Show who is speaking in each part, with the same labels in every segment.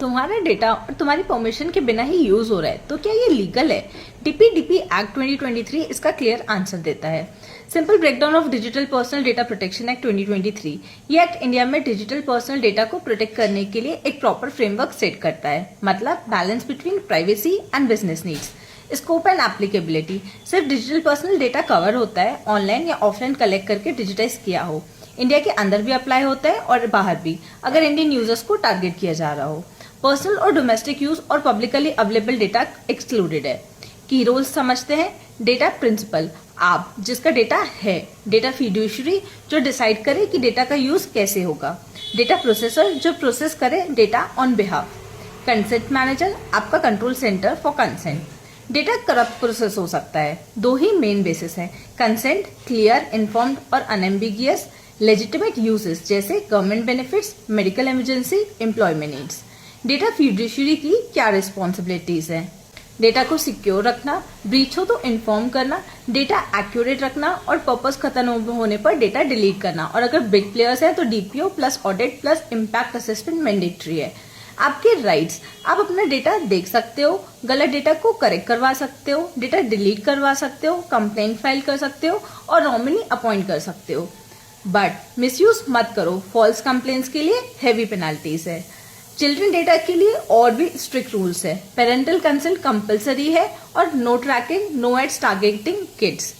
Speaker 1: तुम्हारा डेटा और तुम्हारी परमिशन के बिना ही यूज हो रहा है तो क्या ये लीगल है? डीपीडीपी एक्ट 2023 इसका क्लियर आंसर देता है। Simple breakdown of digital personal data protection act 2023। ये एक्ट इंडिया में डिजिटल पर्सनल डेटा को प्रोटेक्ट करने के लिए एक प्रॉपर फ्रेमवर्क सेट करता है, मतलब balance between privacy and business needs. Scope and applicability. सिर्फ डिजिटल पर्सनल डेटा कवर होता है ऑनलाइन या ऑफलाइन कलेक्ट करके डिजिटाइज किया हो। इंडिया के अंदर भी अप्लाई होता है और बाहर भी, अगर इंडियन यूजर्स को टारगेट किया जा रहा हो। पर्सनल और डोमेस्टिक यूज और पब्लिकली अवेलेबल डेटा एक्सक्लूडेड है। की रोल्स समझते हैं। डेटा प्रिंसिपल, आप जिसका डेटा है। डेटा फिड्यूशरी, जो डिसाइड करे कि डेटा का यूज कैसे होगा। डेटा प्रोसेसर, जो प्रोसेस करे data on behalf. Consent manager, आपका control centre for consent. Data corrupt process हो सकता है। दो ही मेन बेसिस है, कंसेंट क्लियर, इन्फॉर्म्ड और अनएम्बिगियस। लेजिटिमेट यूजेस जैसे government benefits, medical emergency, employment needs. Data fiduciary की क्या रिस्पॉन्सिबिलिटीज हैं? डेटा को सिक्योर रखना, ब्रीच हो तो इन्फॉर्म करना, डेटा एक्यूरेट रखना और पर्पस खत्म होने पर डेटा डिलीट करना। और अगर बिग प्लेयर्स हैं तो DPO plus audit plus impact assessment mandatory है। आपके राइट्स, आप अपना डेटा देख सकते हो, गलत डेटा को करेक्ट करवा सकते हो, डेटा डिलीट करवा सकते हो, कंप्लेंट फाइल कर सकते हो और नॉमिनी अपॉइंट कर सकते हो। बट मिसयूज मत करो। फॉल्स कंप्लेंट्स के लिए हैवी पेनल्टीज है। चिल्ड्रन डेटा के लिए और भी स्ट्रिक्ट रूल्स है। पेरेंटल कंसेंट कंपलसरी है और no tracking, no ads targeting kids.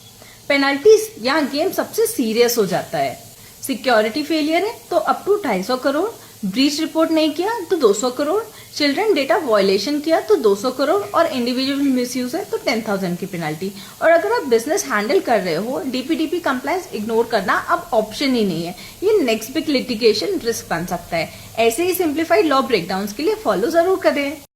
Speaker 1: Penalties, यहाँ गेम सबसे सीरियस हो जाता है। सिक्योरिटी फेलियर है तो up to 250 crore, breach report नहीं किया तो 200 करोड़, चिल्ड्रन डेटा वायलेशन किया तो 200 करोड़ और इंडिविजुअल मिसयूज है तो 10,000 की पेनल्टी। और अगर आप बिजनेस हैंडल कर रहे हो, डीपीडीपी कंप्लायंस इग्नोर करना अब ऑप्शन ही नहीं है। ये नेक्स्ट बिग लिटिगेशन रिस्क बन सकता है। ऐसे ही सिंप्लीफाइड लॉ ब्रेकडाउन्स के लिए फॉलो जरूर करें।